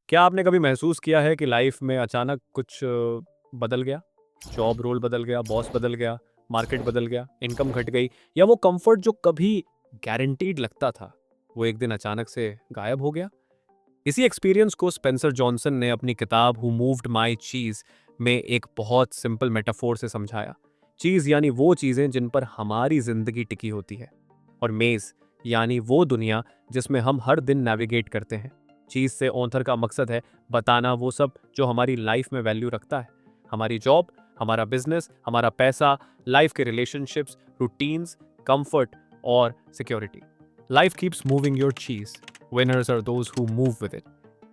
क्या आपने कभी महसूस किया है कि लाइफ में अचानक कुछ बदल गया? जॉब रोल बदल गया, बॉस बदल गया, मार्केट बदल गया, इनकम घट गई या वो कंफर्ट जो कभी गारंटीड लगता था, वो एक दिन अचानक से गायब हो गया? इसी एक्सपीरियंस को स्पेंसर जॉनसन ने अपनी किताब हु मूव्ड माई चीज में एक बहुत सिंपल मेटाफोर से समझाया। चीज यानी वो चीजें जिन पर हमारी जिंदगी टिकी होती है, और मेज यानी वो दुनिया जिसमें हम हर दिन नेविगेट करते हैं। चीज से ऑथर का मकसद है बताना वो सब जो हमारी लाइफ में वैल्यू रखता है। हमारी जॉब, हमारा बिजनेस, हमारा पैसा, लाइफ के रिलेशनशिप्स, रूटीन्स, कंफर्ट और security. Life keeps moving your cheese. Winners are those who move with it.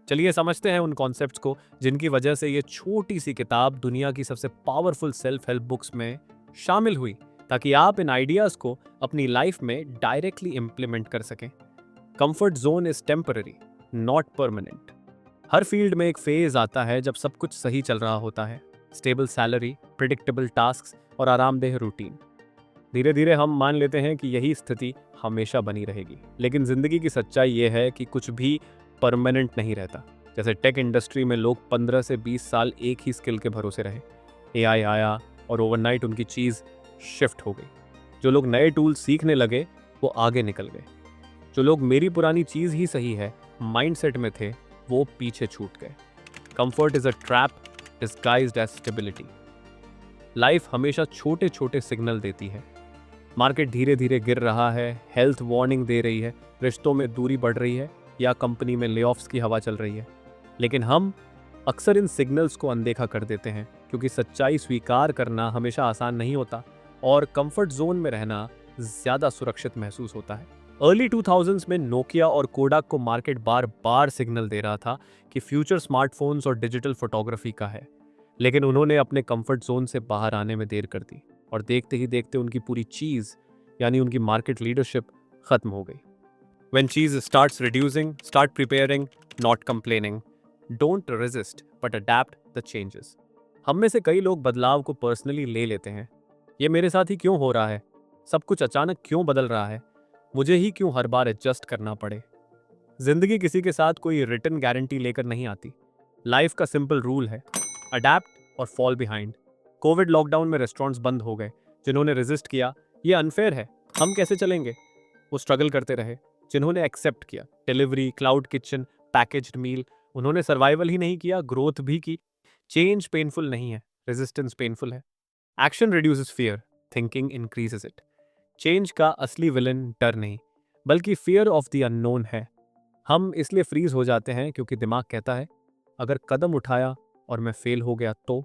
चलिए समझते हैं उन कॉन्सेप्ट्स को जिनकी वजह से ये छोटी सी किताब दुनिया की सबसे पावरफुल सेल्फ हेल्प बुक्स में शामिल हुई, ताकि आप इन आइडियाज को अपनी लाइफ में डायरेक्टली इंप्लीमेंट कर सकें। Comfort zone is temporary, not permanent. Her field में एक फेज आता है जब सब कुछ सही चल रहा होता है, स्टेबल सैलरी, प्रिडिक्टेबल टास्क और आरामदेह रूटीन। धीरे धीरे हम मान लेते हैं कि यही स्थिति हमेशा बनी रहेगी, लेकिन जिंदगी की सच्चाई यह है कि कुछ भी परमानेंट नहीं रहता। जैसे टेक इंडस्ट्री में लोग 15 से 20 साल एक ही स्किल के भरोसे रहे, एआई आया और ओवरनाइट उनकी चीज़ शिफ्ट हो गई। जो लोग नए टूल सीखने लगे वो आगे निकल गए। जो लोग मेरी पुरानी चीज़ ही सही है माइंडसेट में थे, वो पीछे छूट गए। Comfort is a trap disguised as stability. Life हमेशा छोटे छोटे सिग्नल देती है। मार्केट धीरे धीरे गिर रहा है, हेल्थ वार्निंग दे रही है, रिश्तों में दूरी बढ़ रही है या कंपनी में लेऑफ्स की हवा चल रही है। लेकिन हम अक्सर इन सिग्नल्स को अनदेखा कर देते हैं, क्योंकि सच्चाई स्वीकार करना हमेशा आसान नहीं होता और कंफर्ट जोन में रहना ज़्यादा सुरक्षित महसूस होता है। अर्ली 2000s में नोकिया और कोडाक को मार्केट बार बार सिग्नल दे रहा था कि फ्यूचर स्मार्टफोन्स और डिजिटल फोटोग्राफी का है, लेकिन उन्होंने अपने कंफर्ट जोन से बाहर आने में देर कर दी और देखते ही देखते उनकी पूरी चीज यानी उनकी मार्केट लीडरशिप खत्म हो गई। When cheese starts reducing, start preparing, not complaining. Don't resist, but adapt the changes. हम में से कई लोग बदलाव को पर्सनली ले लेते हैं। ये मेरे साथ ही क्यों हो रहा है? सब कुछ अचानक क्यों बदल रहा है? मुझे ही क्यों हर बार एडजस्ट करना पड़े? जिंदगी किसी के साथ कोई रिटर्न गारंटी लेकर नहीं आती। लाइफ का सिंपल रूल है, अडैप्ट और फॉल बिहाइंड। कोविड लॉकडाउन में रेस्टोरेंट्स बंद हो गए। जिन्होंने रेजिस्ट किया, ये अनफेयर है, हम कैसे चलेंगे, वो स्ट्रगल करते रहे। जिन्होंने एक्सेप्ट किया, डिलीवरी, क्लाउड किचन, पैकेज्ड मील, उन्होंने सर्वाइवल ही नहीं किया, ग्रोथ भी की। चेंज पेनफुल नहीं है, रेजिस्टेंस पेनफुल है। Action reduces fear, thinking increases it. Change का असली विलन डर नहीं, बल्कि फियर ऑफ द अननोन है। हम इसलिए फ्रीज हो जाते हैं क्योंकि दिमाग कहता है अगर कदम उठाया और मैं फेल हो गया तो।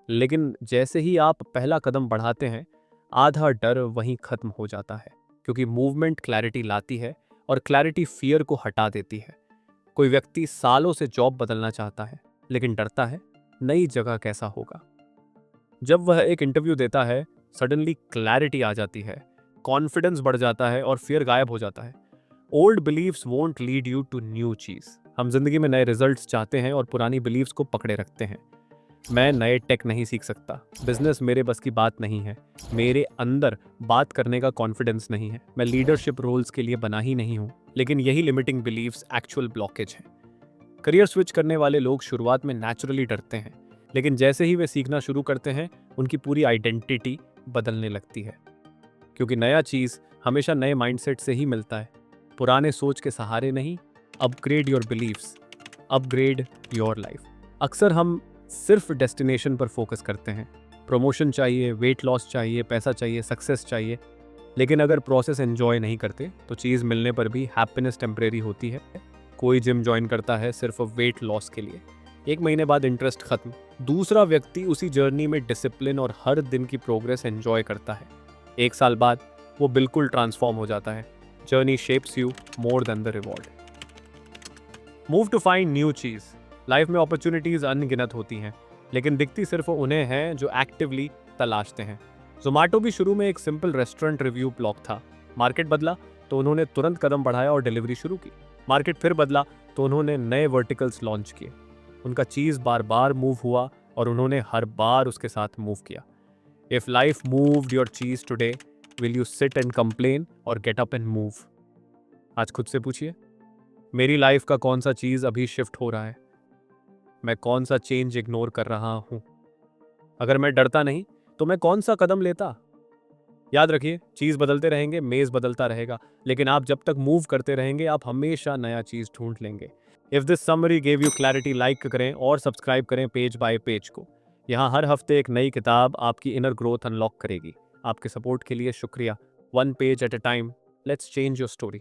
लेकिन जैसे ही आप पहला कदम बढ़ाते हैं, आधा डर वहीं खत्म हो जाता है, क्योंकि मूवमेंट क्लैरिटी लाती है और क्लैरिटी फियर को हटा देती है। कोई व्यक्ति सालों से जॉब बदलना चाहता है, लेकिन डरता है नई जगह कैसा होगा। जब वह एक इंटरव्यू देता है, सडनली क्लैरिटी आ जाती है, कॉन्फिडेंस बढ़ जाता है और फियर गायब हो जाता है। Old beliefs won't lead you to new चीज। हम जिंदगी में नए रिजल्ट्स चाहते हैं और पुरानी बिलीव्स को पकड़े रखते हैं। मैं नए टेक नहीं सीख सकता, बिजनेस मेरे बस की बात नहीं है, मेरे अंदर बात करने का कॉन्फिडेंस नहीं है, मैं लीडरशिप रोल्स के लिए बना ही नहीं हूँ। लेकिन यही लिमिटिंग बिलीव्स एक्चुअल ब्लॉकेज है। करियर स्विच करने वाले लोग शुरुआत में नेचुरली डरते हैं, लेकिन जैसे ही वे सीखना शुरू करते हैं, उनकी पूरी आइडेंटिटी बदलने लगती है। क्योंकि नया चीज हमेशा नए माइंडसेट से ही मिलता है, पुराने सोच के सहारे नहीं। Upgrade your beliefs, upgrade your life. अक्सर हम सिर्फ डेस्टिनेशन पर फोकस करते हैं, प्रमोशन चाहिए, वेट लॉस चाहिए, पैसा चाहिए, सक्सेस चाहिए। लेकिन अगर प्रोसेस एंजॉय नहीं करते तो चीज़ मिलने पर भी हैप्पीनेस टेम्परेरी होती है। कोई जिम ज्वाइन करता है सिर्फ वेट लॉस के लिए, एक महीने बाद इंटरेस्ट खत्म। दूसरा व्यक्ति उसी जर्नी में डिसिप्लिन और हर दिन की प्रोग्रेस एंजॉय करता है, एक साल बाद वो बिल्कुल ट्रांसफॉर्म हो जाता है। Journey shapes you more than the reward. Move to find new चीज़। लाइफ में अपॉर्चुनिटीज अनगिनत होती हैं, लेकिन दिखती सिर्फ उन्हें हैं जो एक्टिवली तलाशते हैं। जोमेटो भी शुरू में एक सिंपल रेस्टोरेंट रिव्यू ब्लॉग था। मार्केट बदला तो उन्होंने तुरंत कदम बढ़ाया और डिलीवरी शुरू की। मार्केट फिर बदला तो उन्होंने नए वर्टिकल्स लॉन्च किए। उनका चीज़ बार बार मूव हुआ और उन्होंने हर बार उसके साथ मूव किया। इफ लाइफ मूव्ड योर चीज today, will you sit and complain और गेट अप एंड मूव? आज खुद से पूछिए, मेरी लाइफ का कौन सा चीज़ अभी शिफ्ट हो रहा है? मैं कौन सा चेंज इग्नोर कर रहा हूं? अगर मैं डरता नहीं तो मैं कौन सा कदम लेता? याद रखिए, चीज बदलते रहेंगे, मेज बदलता रहेगा, लेकिन आप जब तक मूव करते रहेंगे आप हमेशा नया चीज ढूंढ लेंगे। If this summary gave you clarity, like करें और सब्सक्राइब करें पेज बाय पेज को। यहाँ हर हफ्ते एक नई किताब आपकी इनर ग्रोथ अनलॉक करेगी। आपके सपोर्ट के लिए शुक्रिया। One page at a time, let's change your story.